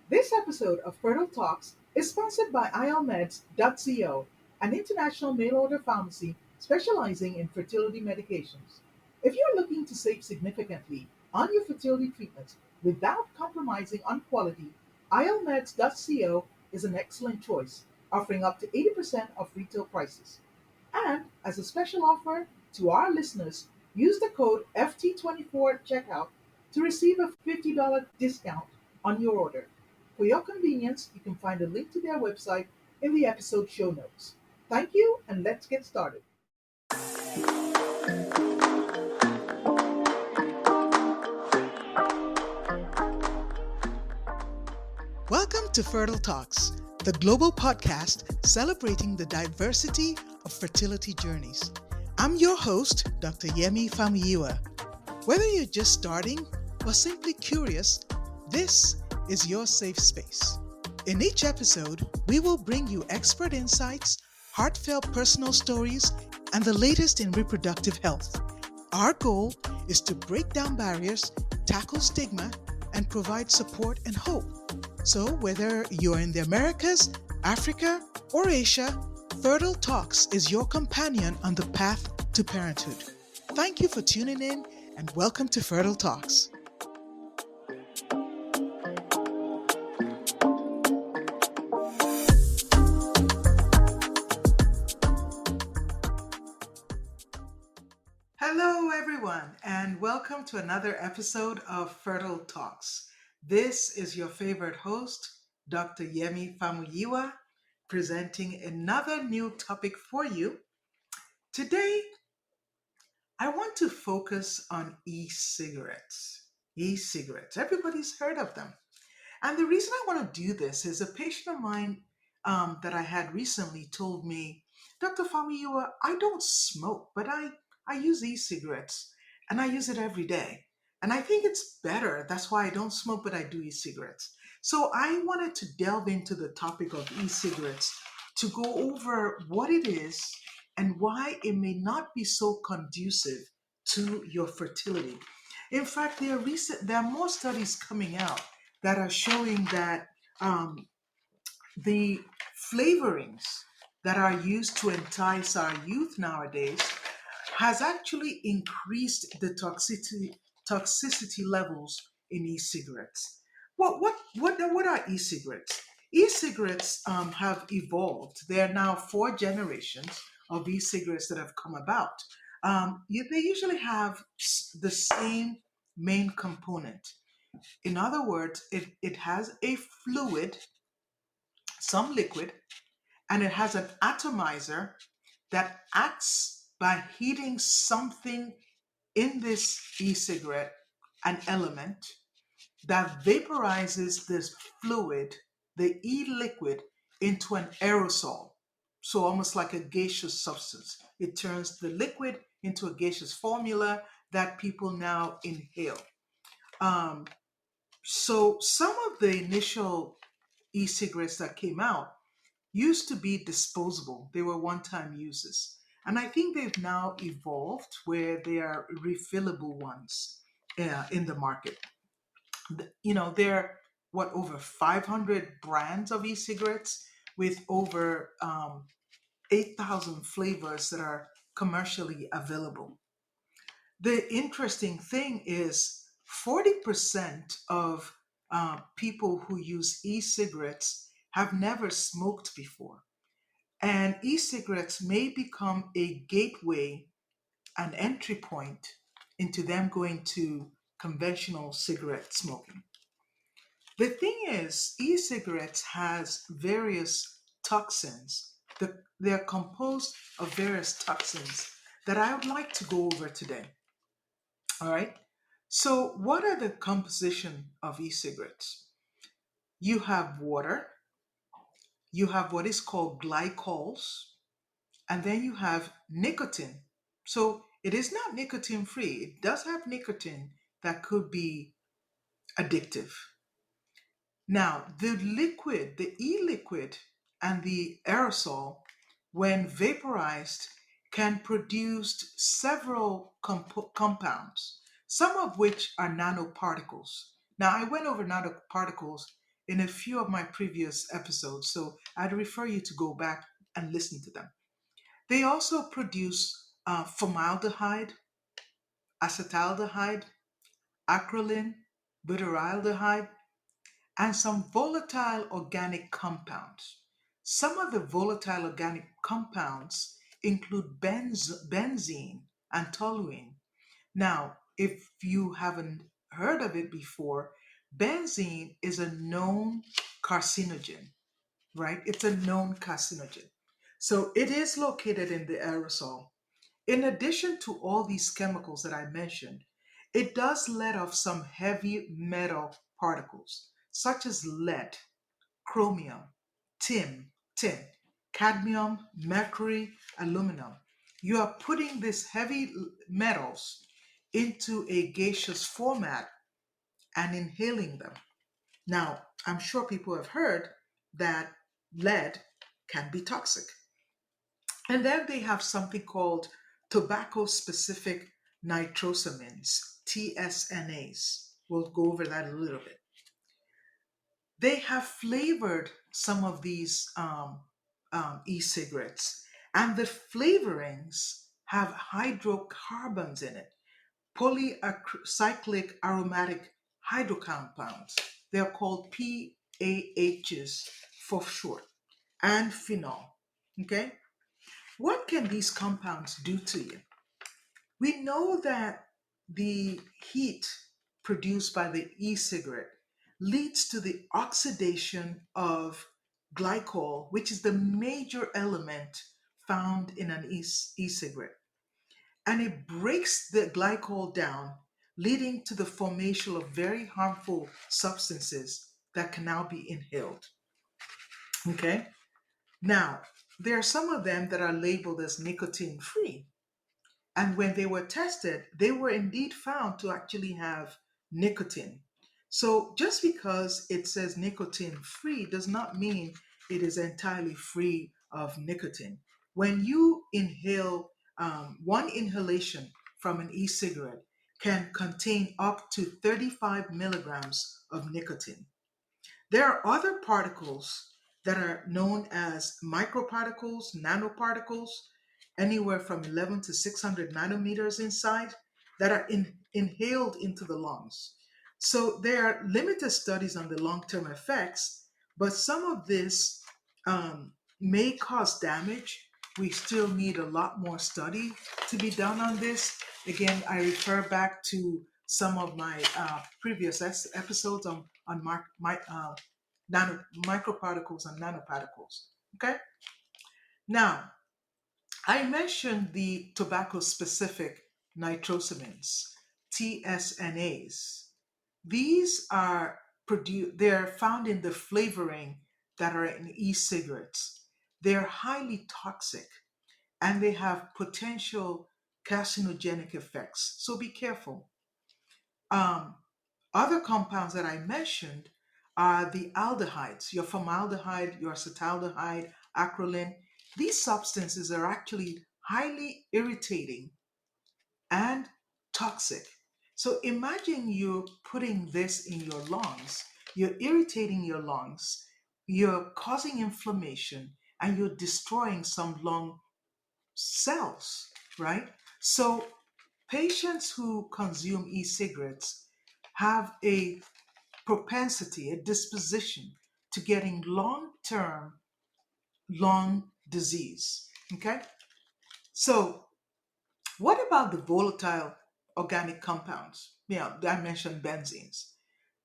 This episode of Fertile Talks is sponsored by ILMeds.co, an international mail order pharmacy specializing in fertility medications. If you're looking to save significantly on your fertility treatments without compromising on quality, ILMeds.co is an excellent choice, offering up to 80% of retail prices. And as a special offer to our listeners, use the code FT24 at checkout to receive a $50 discount on your order. For your convenience, you can find a link to their website in the episode show notes. Thank you, and let's get started. Welcome to Fertile Talks, the global podcast celebrating the diversity of fertility journeys. I'm your host, Dr. Yemi Famuyiwa. Whether you're just starting or simply curious, this is your safe space. In each episode, we will bring you expert insights, heartfelt personal stories, and the latest in reproductive health. Our goal is to break down barriers, tackle stigma, and provide support and hope. So, whether you're in the Americas, Africa, or Asia, Fertile Talks is your companion on the path to parenthood. Thank you for tuning in and welcome to Fertile Talks. Hello, everyone, and welcome to another episode of Fertile Talks. This is your favorite host, Dr. Yemi Famuyiwa, presenting another new topic for you. Today, I want to focus on e-cigarettes. E-cigarettes, everybody's heard of them. And the reason I want to do this is a patient of mine that I had recently told me, Dr. Famiua, I don't smoke, but I use e-cigarettes and I use it every day. And I think it's better. That's why I don't smoke, but I do e-cigarettes. So I wanted to delve into the topic of e-cigarettes to go over what it is and why it may not be so conducive to your fertility. In fact, there are more studies coming out that are showing that the flavorings that are used to entice our youth nowadays has actually increased the toxicity levels in e-cigarettes. What are e-cigarettes? E-cigarettes have evolved. There are now four generations of e-cigarettes that have come about. They usually have the same main component. In other words, it has a fluid, some liquid, and it has an atomizer that acts by heating something in this e-cigarette, an element that vaporizes this fluid, the e-liquid, into an aerosol. So almost like a gaseous substance. It turns the liquid into a gaseous formula that people now inhale. Um, so some of the initial e-cigarettes that came out used to be disposable. They were one-time uses. And I think they've now evolved where they are refillable ones in the market. There are over 500 brands of e-cigarettes with over 8,000 flavors that are commercially available. The interesting thing is 40% of people who use e-cigarettes have never smoked before. And e-cigarettes may become a gateway, an entry point into them going to conventional cigarette smoking. The thing is, e-cigarettes has various toxins. They're composed of various toxins that I would like to go over today. All right. So, what are the composition of e-cigarettes? You have water, you have what is called glycols, and then you have nicotine. So, it is not nicotine free. It does have nicotine that could be addictive. Now, the e-liquid and the aerosol, when vaporized, can produce several compounds, some of which are nanoparticles. Now, I went over nanoparticles in a few of my previous episodes, so I'd refer you to go back and listen to them. They also produce formaldehyde, acetaldehyde, acrolein, butyraldehyde, and some volatile organic compounds. Some of the volatile organic compounds include benzene and toluene. Now, if you haven't heard of it before, benzene is a known carcinogen, right? It's a known carcinogen. So it is located in the aerosol. In addition to all these chemicals that I mentioned, it does let off some heavy metal particles, such as lead, chromium, tin, cadmium, mercury, aluminum. You are putting these heavy metals into a gaseous format and inhaling them. Now, I'm sure people have heard that lead can be toxic. And then they have something called tobacco specific nitrosamines, TSNAs. We'll go over that a little bit. They have flavored some of these e cigarettes, and the flavorings have hydrocarbons in it, polycyclic aromatic hydrocompounds. They're called PAHs for short, and phenol. Okay? What can these compounds do to you? We know that the heat produced by the e cigarette leads to the oxidation of glycol, which is the major element found in an e cigarette. And it breaks the glycol down, leading to the formation of very harmful substances that can now be inhaled. Okay? Now, there are some of them that are labeled as nicotine free. And when they were tested, they were indeed found to actually have nicotine. So just because it says nicotine free does not mean it is entirely free of nicotine. When you inhale, one inhalation from an e cigarette can contain up to 35 milligrams of nicotine. There are other particles that are known as microparticles, nanoparticles, anywhere from 11 to 600 nanometers inside, that are inhaled into the lungs. So there are limited studies on the long term effects, but some of this may cause damage. We still need a lot more study to be done on this. Again, I refer back to some of my previous episodes on microparticles and nanoparticles. Okay. Now, I mentioned the tobacco specific nitrosamines, TSNAs. These are they're found in the flavoring that are in e-cigarettes. They're highly toxic and they have potential carcinogenic effects. So be careful. Um, Other compounds that I mentioned are the aldehydes, your formaldehyde, your acetaldehyde, acrolein. These substances are actually highly irritating and toxic. So imagine you're putting this in your lungs, you're irritating your lungs, you're causing inflammation, and you're destroying some lung cells, right? So patients who consume e cigarettes have a propensity, a disposition to getting long term lung disease. Okay? So, what about the volatile organic compounds? Yeah, I mentioned benzenes.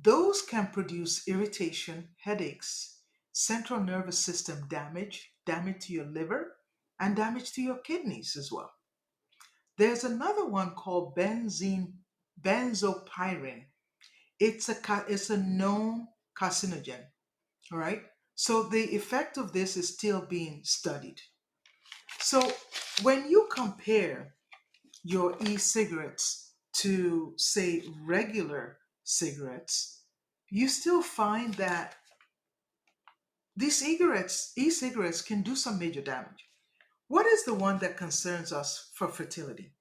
Those can produce irritation, headaches, central nervous system damage, damage to your liver, and damage to your kidneys as well. There's another one called benzopyrene. It's a known carcinogen. All right. So the effect of this is still being studied. So when you compare your e-cigarettes to, say, regular cigarettes, you still find that these e-cigarettes can do some major damage. What is the one that concerns us for fertility?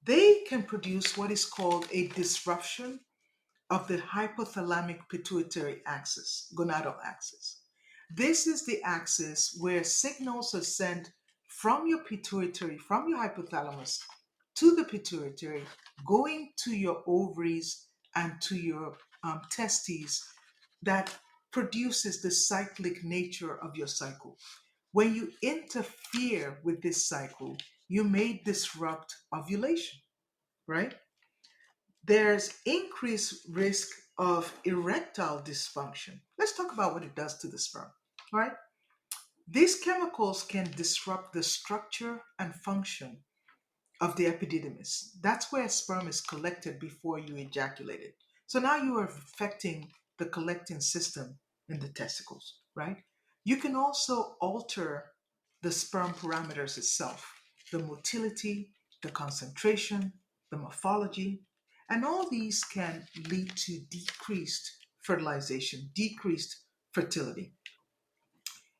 They can produce what is called a disruption of the hypothalamic pituitary axis, gonadal axis. This is the axis where signals are sent from your pituitary, from your hypothalamus to the pituitary, going to your ovaries and to your testes that produces the cyclic nature of your cycle. When you interfere with this cycle, you may disrupt ovulation, right? There's increased risk of erectile dysfunction. Let's talk about what it does to the sperm, right? These chemicals can disrupt the structure and function of the epididymis. That's where sperm is collected before you ejaculate it. So now you are affecting the collecting system in the testicles, right? You can also alter the sperm parameters itself, the motility, the concentration, the morphology, and all these can lead to decreased fertilization, decreased fertility.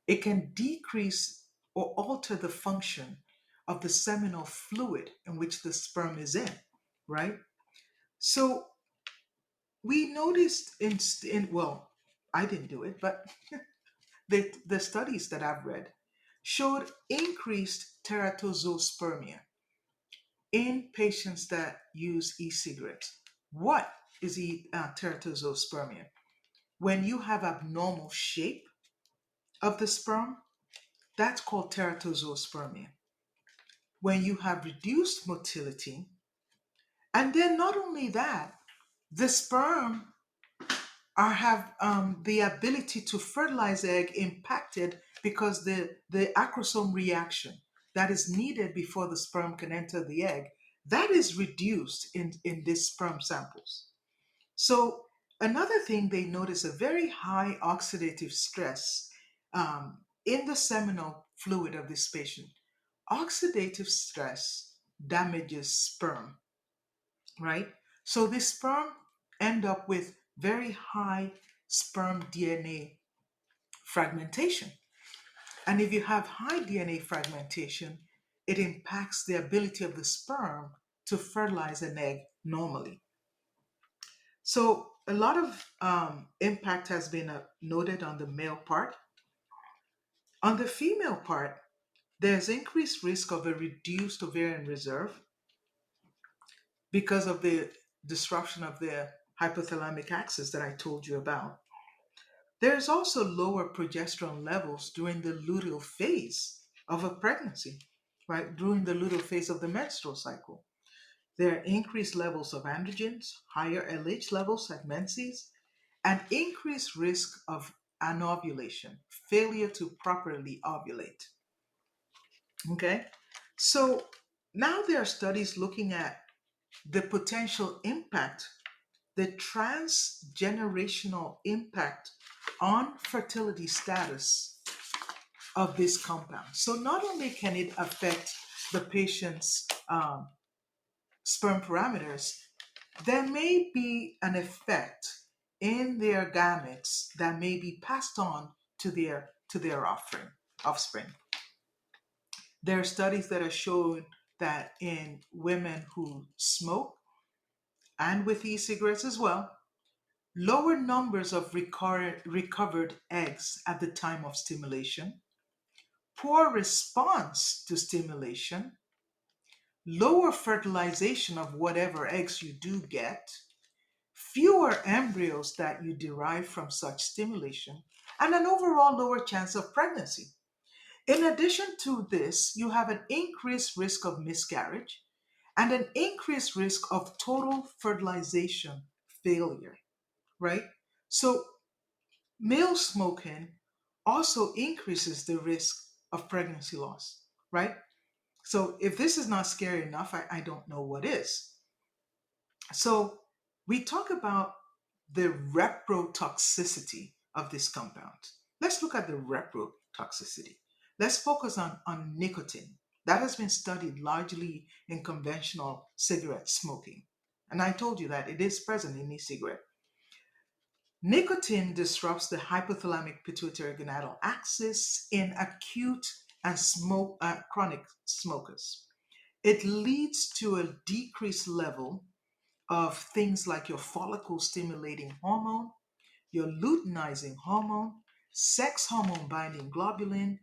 It can decrease or alter the function of the seminal fluid in which the sperm is in, right? So we noticed well, I didn't do it, but the studies that I've read showed increased teratozospermia in patients that use e-cigarettes. What is teratozospermia? When you have abnormal shape of the sperm, that's called teratozospermia. When you have reduced motility, and then not only that, the sperm have the ability to fertilize egg impacted because the acrosome reaction that is needed before the sperm can enter the egg, that is reduced in these sperm samples. So another thing, they notice a very high oxidative stress in the seminal fluid of this patient. Oxidative stress damages sperm, right? So the sperm end up with very high sperm DNA fragmentation. And if you have high DNA fragmentation, it impacts the ability of the sperm to fertilize an egg normally. So a lot of impact has been noted on the male part. On the female part, there's increased risk of a reduced ovarian reserve because of the disruption of the hypothalamic axis that I told you about. There's also lower progesterone levels during the luteal phase of a pregnancy, right? During the luteal phase of the menstrual cycle. There are increased levels of androgens, higher LH levels at menses, and increased risk of anovulation, failure to properly ovulate. Okay? So now there are studies looking at the potential impact, the transgenerational impact on fertility status of this compound. So not only can it affect the patient's sperm parameters, there may be an effect in their gametes that may be passed on to their offspring. There are studies that are showing that in women who smoke and with e-cigarettes as well, lower numbers of recovered eggs at the time of stimulation, poor response to stimulation, lower fertilization of whatever eggs you do get, fewer embryos that you derive from such stimulation, and an overall lower chance of pregnancy. In addition to this, you have an increased risk of miscarriage and an increased risk of total fertilization failure, right? So, male smoking also increases the risk of pregnancy loss, right? So, if this is not scary enough, I don't know what is. So, we talk about the reprotoxicity of this compound. Let's look at the reprotoxicity. Let's focus on nicotine. That has been studied largely in conventional cigarette smoking. And I told you that it is present in e-cigarette. Nicotine disrupts the hypothalamic pituitary gonadal axis in acute and chronic smokers. It leads to a decreased level of things like your follicle stimulating hormone, your luteinizing hormone, sex hormone binding globulin,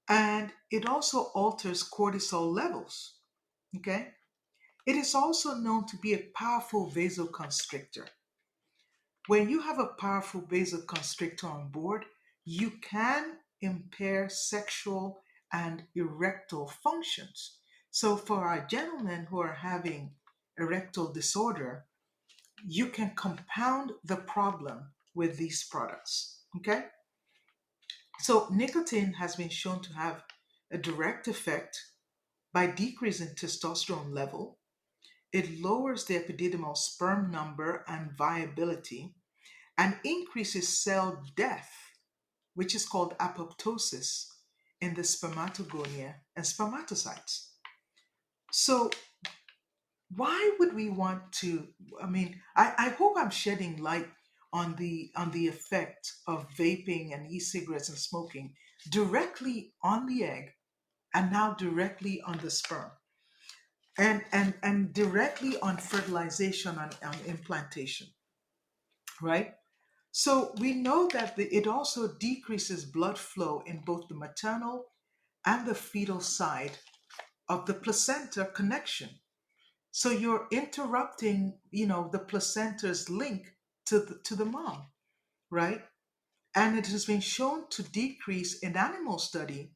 and it also alters cortisol levels. Okay? It is also known to be a powerful vasoconstrictor. When you have a powerful vasoconstrictor on board, you can impair sexual and erectile functions. So, for our gentlemen who are having erectile disorder, you can compound the problem with these products. Okay? So, nicotine has been shown to have a direct effect by decreasing testosterone level. It lowers the epididymal sperm number and viability and increases cell death, which is called apoptosis in the spermatogonia and spermatocytes. So, why would we want to? I hope I'm shedding light on the effect of vaping and e-cigarettes and smoking directly on the egg and now directly on the sperm and directly on fertilization and on implantation, right? So we know that it also decreases blood flow in both the maternal and the fetal side of the placenta connection. So you're interrupting, the placenta's link to the mom, right? And it has been shown to decrease in animal study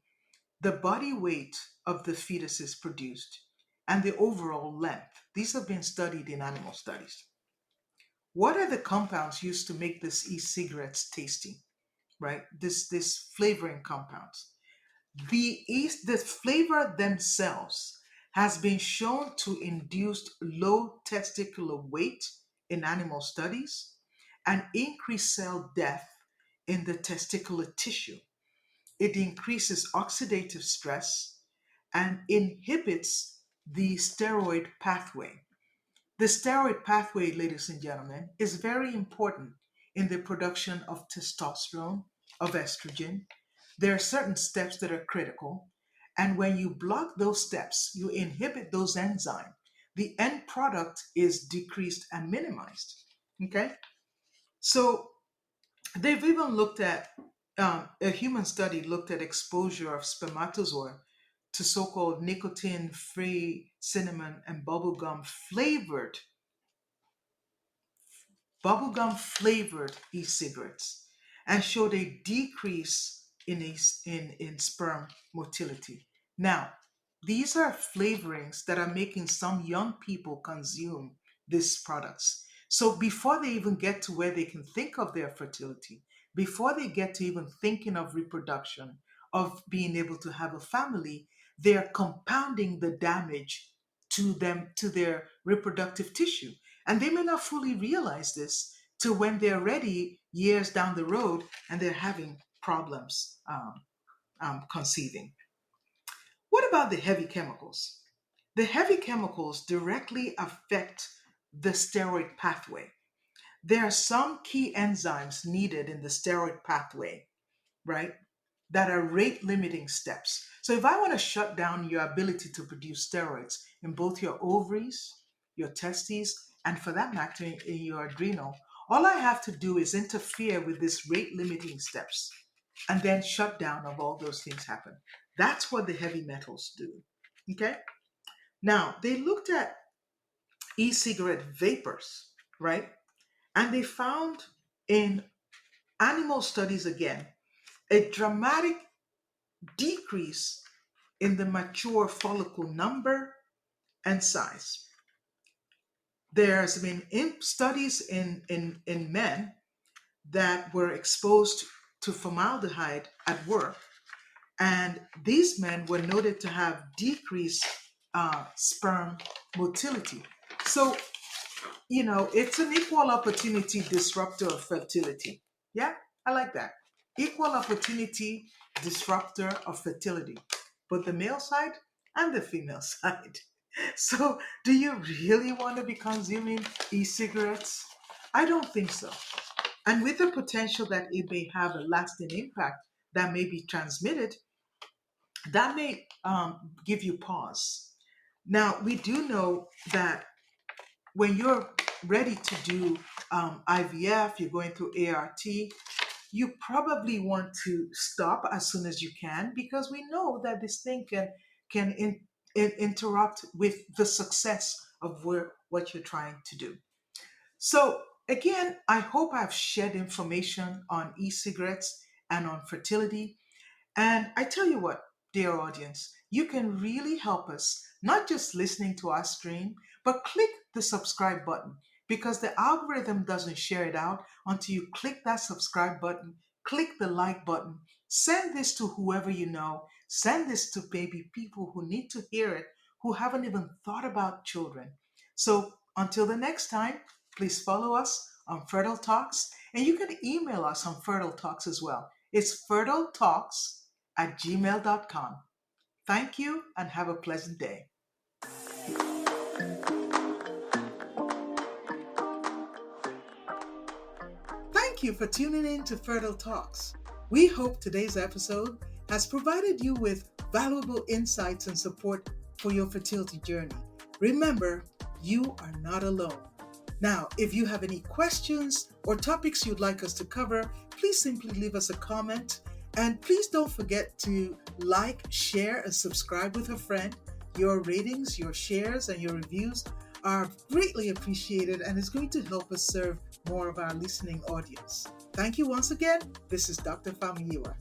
the body weight of the fetuses produced and the overall length. These have been studied in animal studies. What are the compounds used to make this e-cigarettes tasty? Right? This flavoring compounds. The flavor themselves has been shown to induce low testicular weight in animal studies and increase cell death in the testicular tissue. It increases oxidative stress and inhibits the steroid pathway. The steroid pathway, ladies and gentlemen, is very important in the production of testosterone, of estrogen. There are certain steps that are critical. And when you block those steps, you inhibit those enzymes. The end product is decreased and minimized. Okay? So they've even looked at a human study looked at exposure of spermatozoa to so-called nicotine-free cinnamon and bubblegum flavored e-cigarettes and showed a decrease in sperm motility. Now, these are flavorings that are making some young people consume these products. So before they even get to where they can think of their fertility, before they get to even thinking of reproduction, of being able to have a family, they're compounding the damage to them, to their reproductive tissue. And they may not fully realize this till when they're ready years down the road and they're having problems conceiving. What about the heavy chemicals? The heavy chemicals directly affect the steroid pathway. There are some key enzymes needed in the steroid pathway, right? That are rate limiting steps. So if I want to shut down your ability to produce steroids in both your ovaries, your testes, and for that matter, in your adrenal, all I have to do is interfere with these rate limiting steps and then shut down of all those things happen. That's what the heavy metals do. Okay? Now, they looked at e-cigarette vapors, right? And they found in animal studies again a dramatic decrease in the mature follicle number and size. There's been studies in men that were exposed to formaldehyde at work, and these men were noted to have decreased sperm motility. So, it's an equal opportunity disruptor of fertility. Yeah, I like that. Equal opportunity disruptor of fertility, both the male side and the female side. So, do you really want to be consuming e cigarettes? I don't think so. And with the potential that it may have a lasting impact that may be transmitted, that may give you pause. Now, we do know that when you're ready to do IVF, you're going through ART, you probably want to stop as soon as you can, because we know that this thing can interrupt with the success of what you're trying to do. So again, I hope I've shared information on e-cigarettes and on fertility. And I tell you what, dear audience, you can really help us, not just listening to our stream, but click the subscribe button, because the algorithm doesn't share it out until you click that subscribe button, click the like button, send this to whoever you know, send this to maybe people who need to hear it, who haven't even thought about children. So until the next time, please follow us on Fertile Talks, and you can email us on Fertile Talks as well. It's fertiletalks@gmail.com. Thank you and have a pleasant day. Thank you for tuning in to Fertile Talks. We hope today's episode has provided you with valuable insights and support for your fertility journey. Remember, you are not alone. Now, if you have any questions or topics you'd like us to cover, please simply leave us a comment. And please don't forget to like, share, and subscribe with a friend. Your ratings, your shares, and your reviews are greatly appreciated and is going to help us serve more of our listening audience. Thank you once again. This is Dr. Famiyiwa.